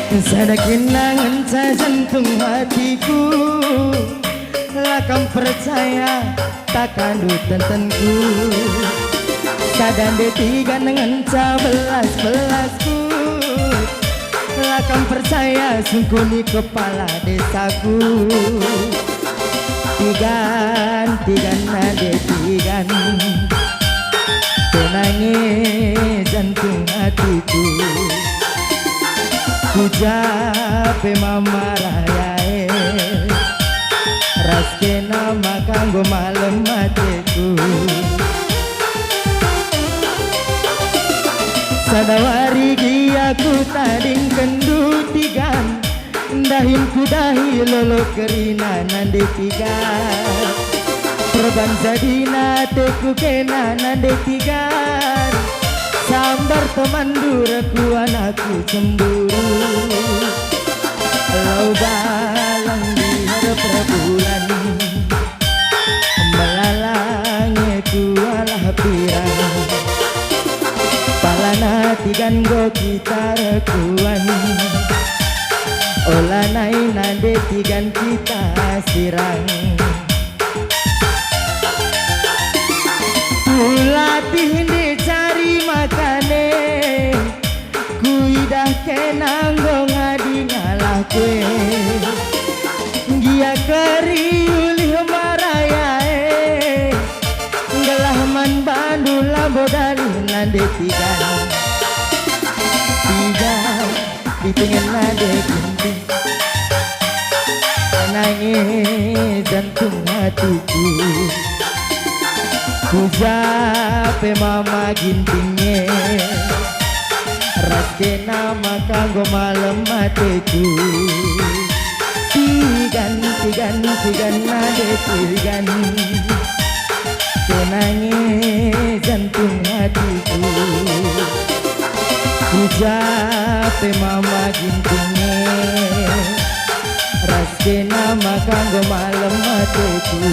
Sedekinangan jantung hatiku, lakam percaya takkan tentenku. Kadang detiga dengan belas-belasku, lakam percaya sungkuni kepala desaku. Tigan nade tigan, tenangi jantung hatiku. Kujape mama rayae, raske nama kanggo malam matiku. Sadawari giaku tading kendutigan, dahin kudahi lolo kerina nande tigan. Perban zadina teku kena nande tigan, sambar temanduraku anakku cemburu. Lau balang di hadap rebulan, melalangi ku alah pirang. Palana tigan go kita rekuan, olah nai nade tigan kita sirang. Kulatih cari makane, kuidah kenanggo ngadi ngalah kue. Gia keri ulih marayae, gelah man bandul labodani nande tigan. Tigan ditingin nade gunting, nangis jantung hatiku. Kujape mama gintingnya, raske nama kanggo malam matiku. Tigan nade tigan, kenangi jantung hatiku. Kujape mama gintingnya, raske nama kanggo malam matiku.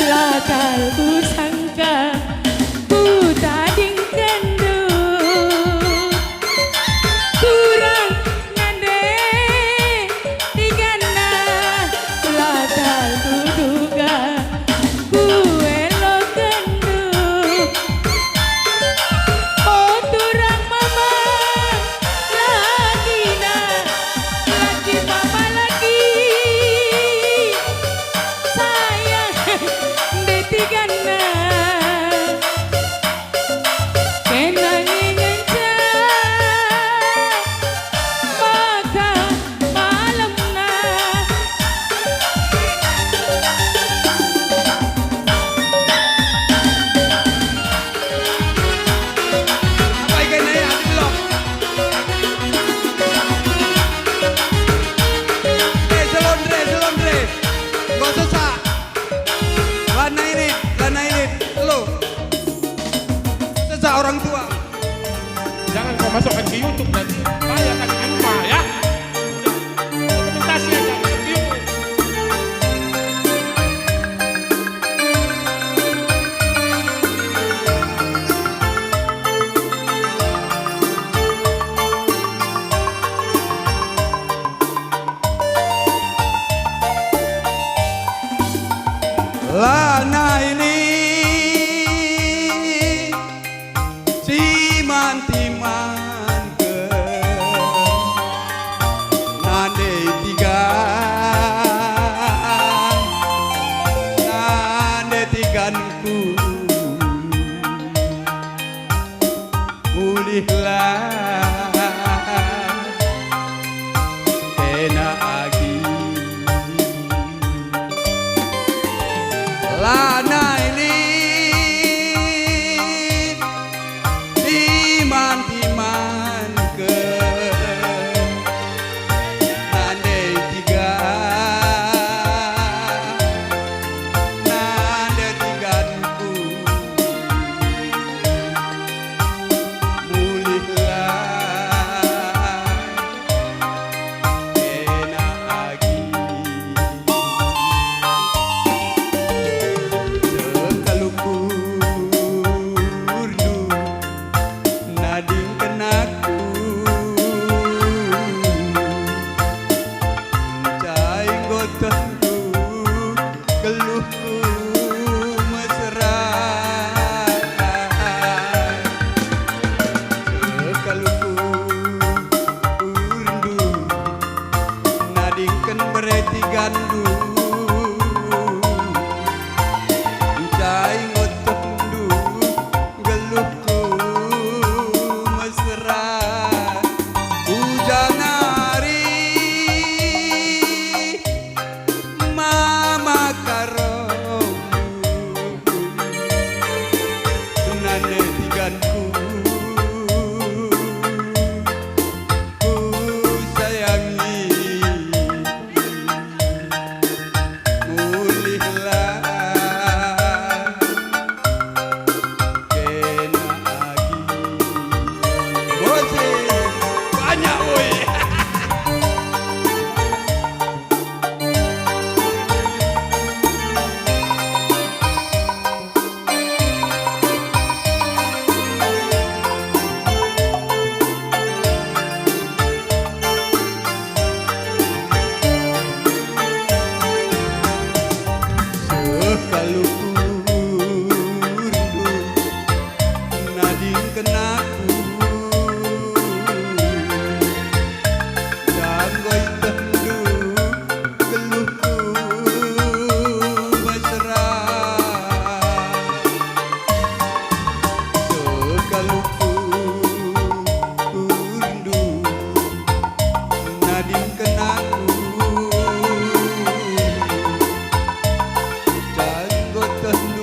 Lakal ku sangka ku tading kendut kurang nande digana lakal ku duga ku elo kendut oh turang mama lagi na lagi mama lagi sayang detigana kenang ngenca maka malamna Apa ikan na yan? Ati Bilog? Salon Dre. Gak susah. Lana ini. Lo. Susah orang tua. Jangan kau masukkan ke YouTube nanti. Bayar lagi di rumah ya. Dokumentasi aja di YouTube. Lana ini timan ke nade tiganku mulihlah kena agi Lana ini timan ke nande tiganku mulihlah kena agi sekalukurdu nading kenaku cai gotonku keluhku mesra sekalukurdu nading ken bereti gandu cai ngotondu geluhku mesra hujan hari mama karomu nande tiganku ku sayangi mulihlah kena agi bose banyak woi sekalukurdu nading kenaku janggoi tendu geluhku mesra sekalukurdu nading kenaku janggo tendu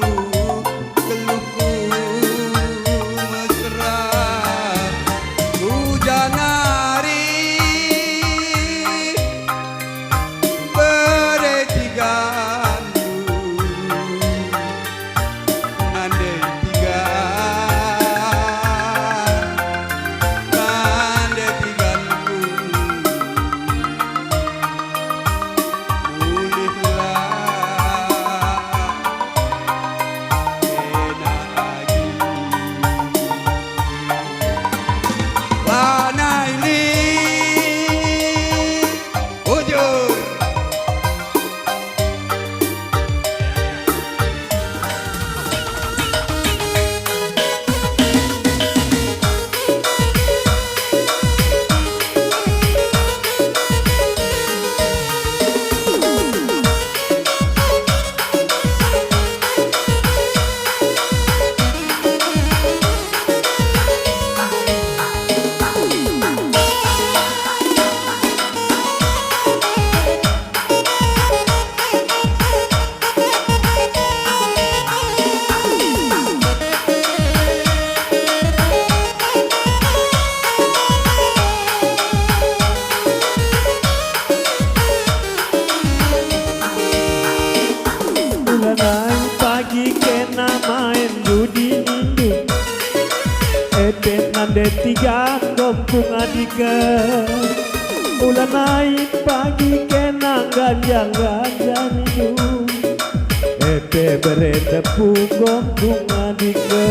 Ulanai pagi kena main judi nindu Epet nande tiga gompung adika Ulanai pagi kena ganjang-ganjang nindu Epe beretepu gompung adika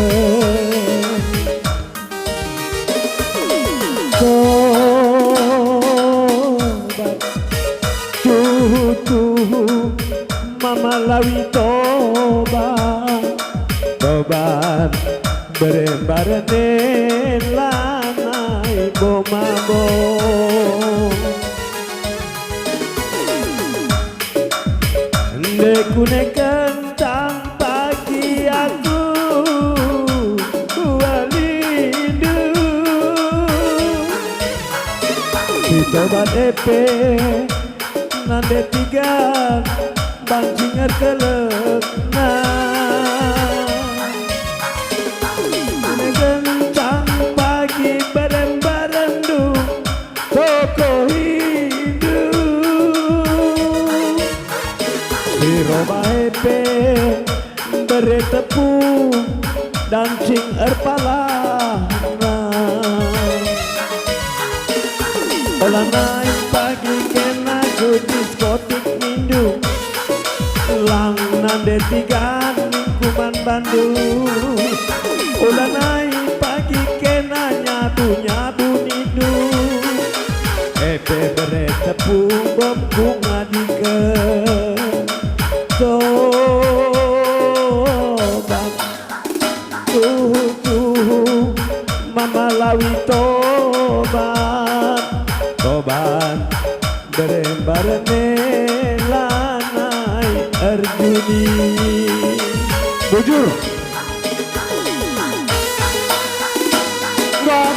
Sobat tuhu mama lawi tobat berembarane lanai bomabo Nekune kentang pagi aku walindu Tobat epe nande tiga banjinger kelekna Negentang pagi bareng-barendu toko hidup Si roba epe beri tepung dancing erpalana Olah naik pagi kena ku diskotik mindu Lang nande tiga lingkungan Bandung Ulah naik pagi kena nyabu-nyabu nidu Epe bere tepung bom bunga dike Sobat tuh mama lawi tobat berembarane lanai Arjuni Bujur God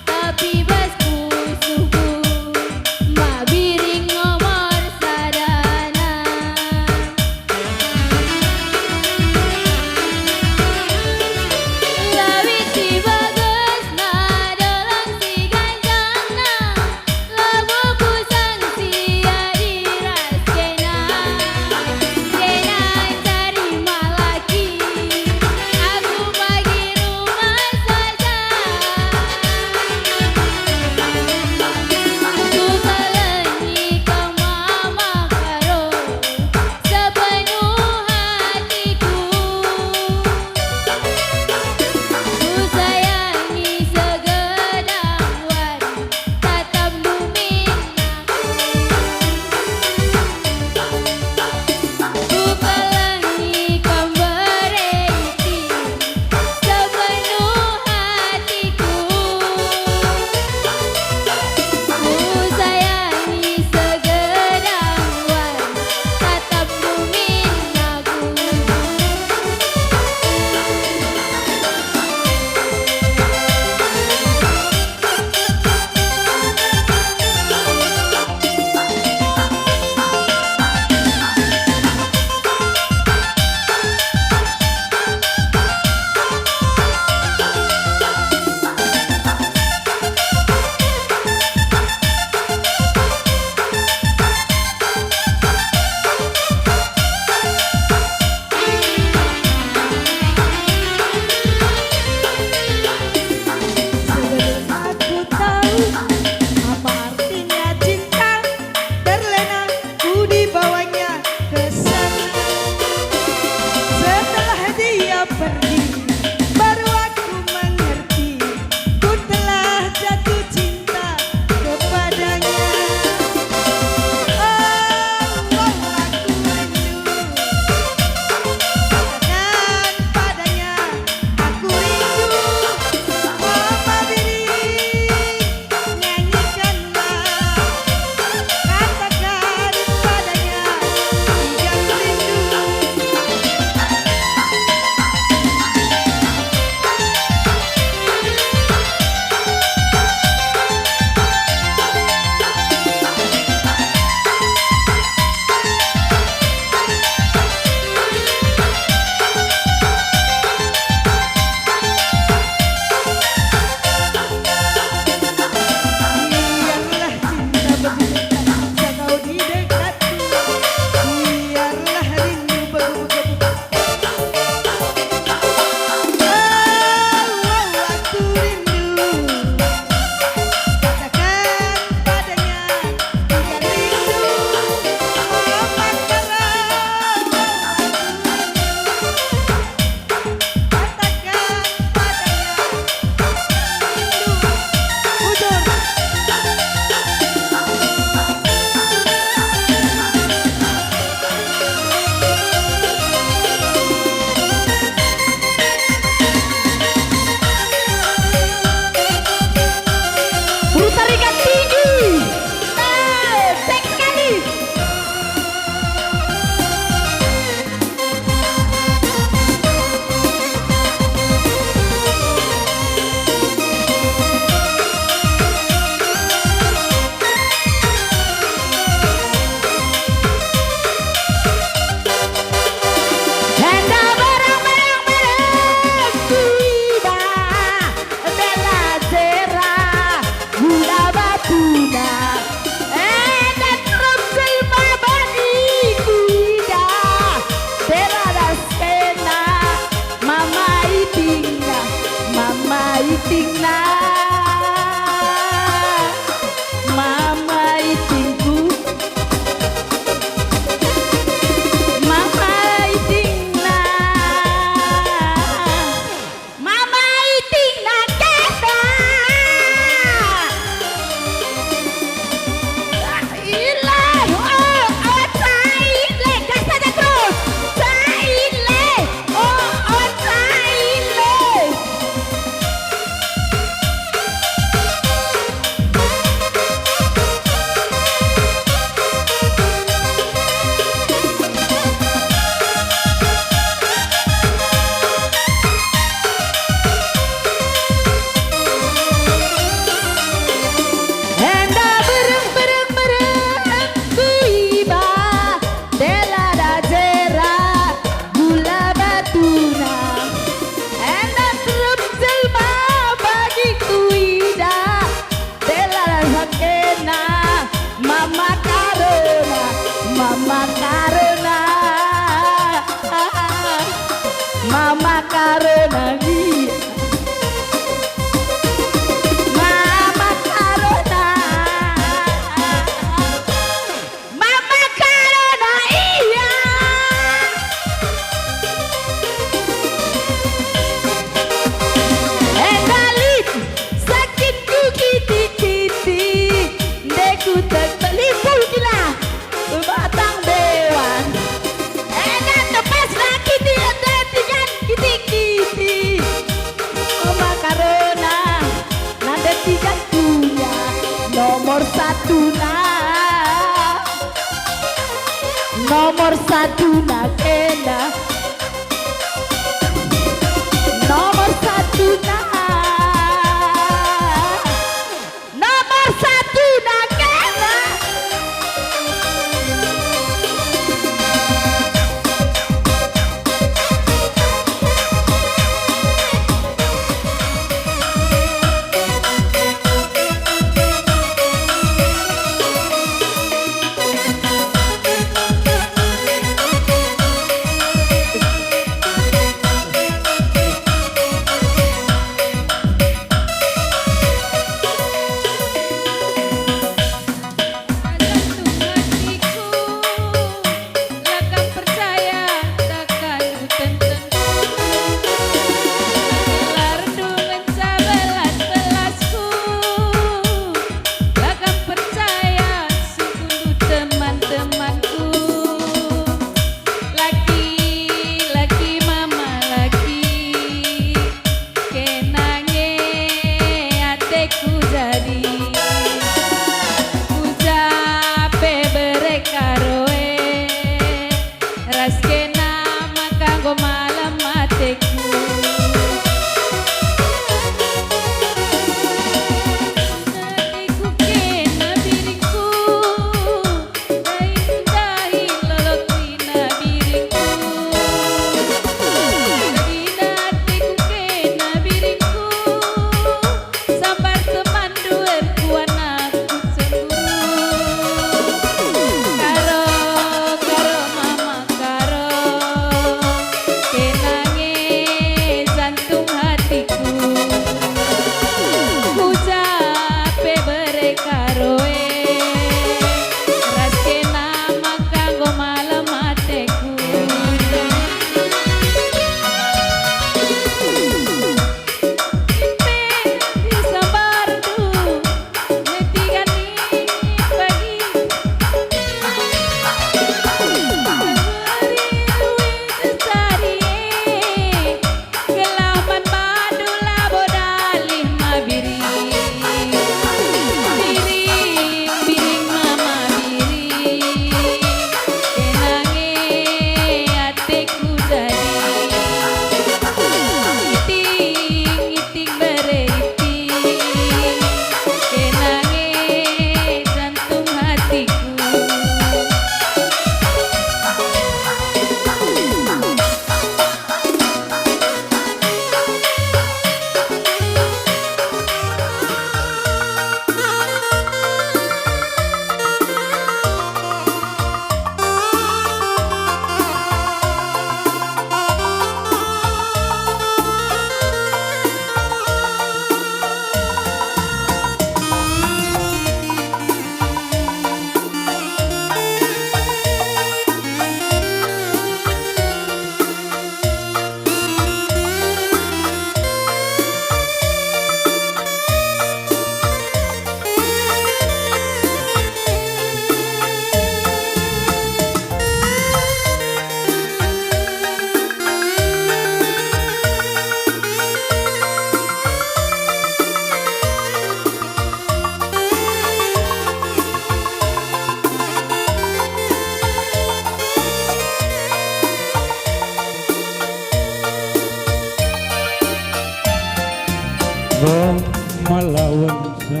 melawan sa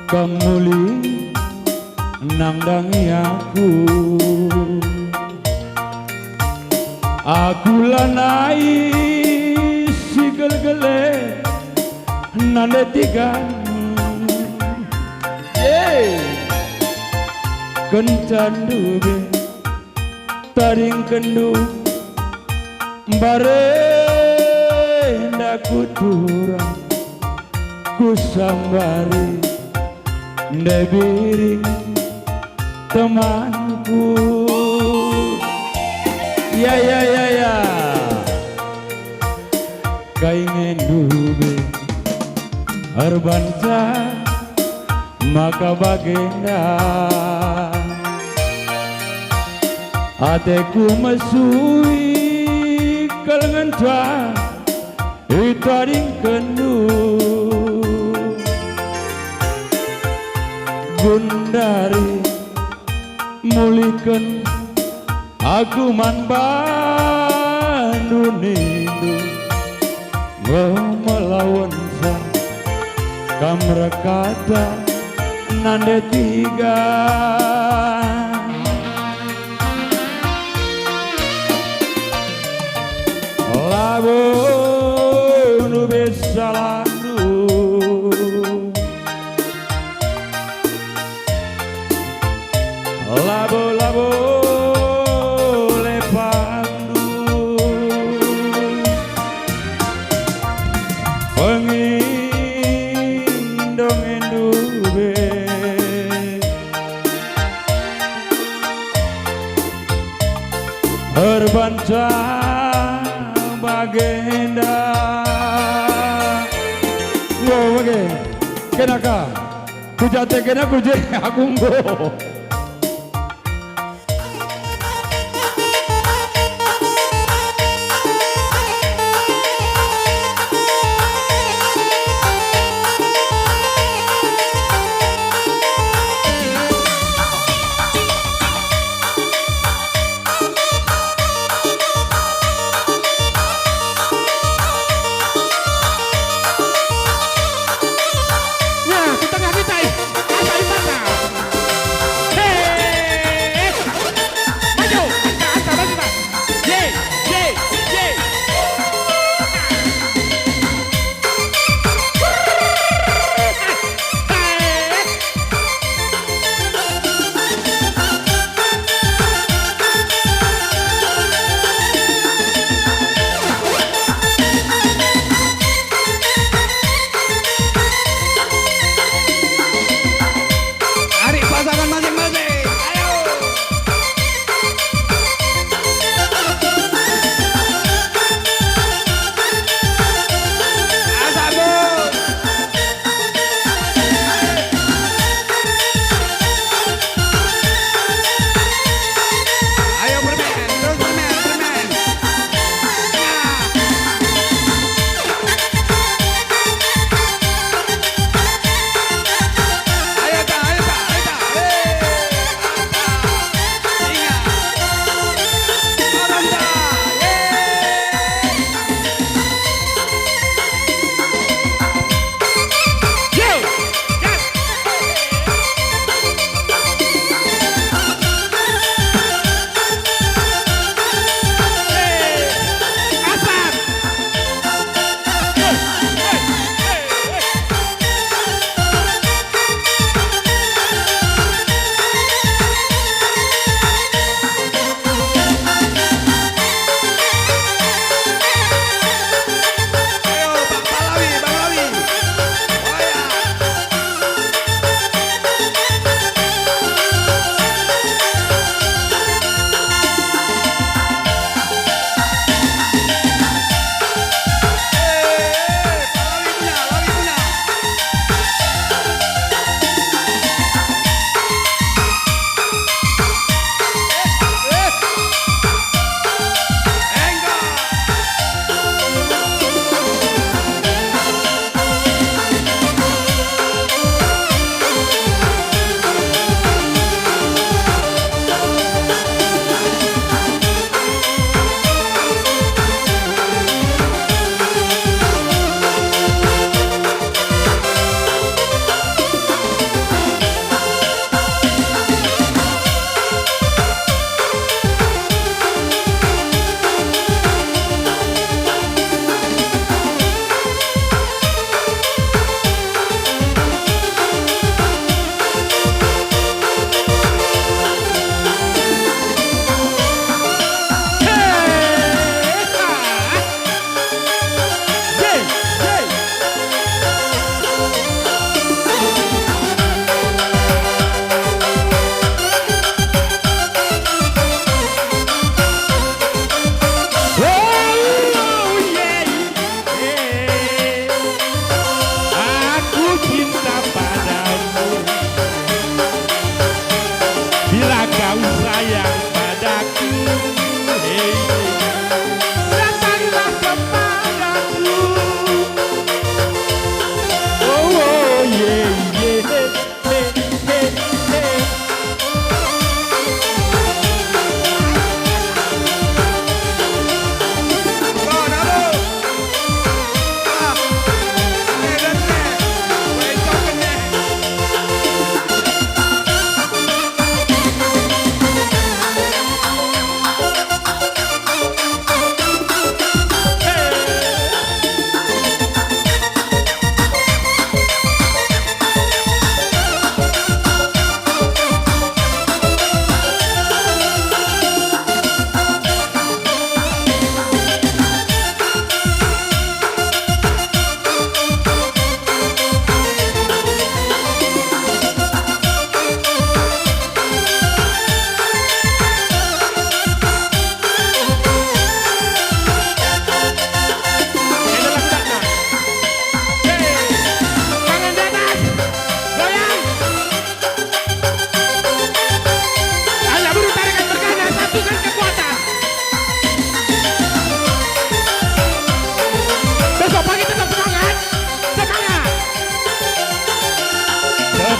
kemuli nangdangi aku lanai si gel-gele nande tigan kencan dube taring kendu bare ndaku turang kusambari ndebiring temanku ya kaingen dube arbanca maka bagenda ateku mesui kalengan tua itaring kendu gundari mulihkan aku man bandu nindu melawan sa kamrakata nande tiga labo nu besalandu labo lepandu pengindong endube herbanca bagenda ngoge kenaka kujate kena kuje aku nggo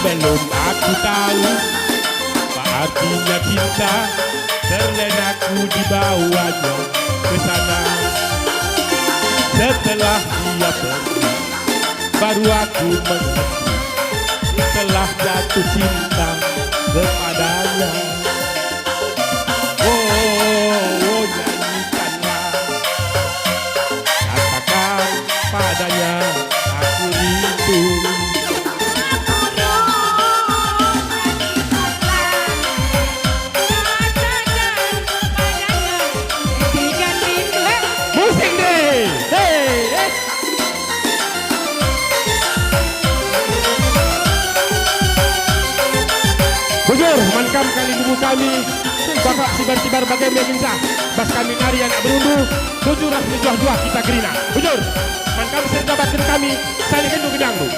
Sebelum aku tahu apa artinya cinta, terlena ku dibawanya ke sana. Setelah dia pergi, baru aku mengerti telah jatuh cinta kepadanya. Oh, nyanyikanlah, katakan padanya aku rindu. Betikan rindu. Pusing deh. Hey. Bujur, mankam kali dulu kami Bapak sibar-sibar bagai meminsa bas kami nari anak berundu. Bujur ras juah-juah kita gerina. Bujur, mankam saya jabatkan kami saling kendu gedangdu.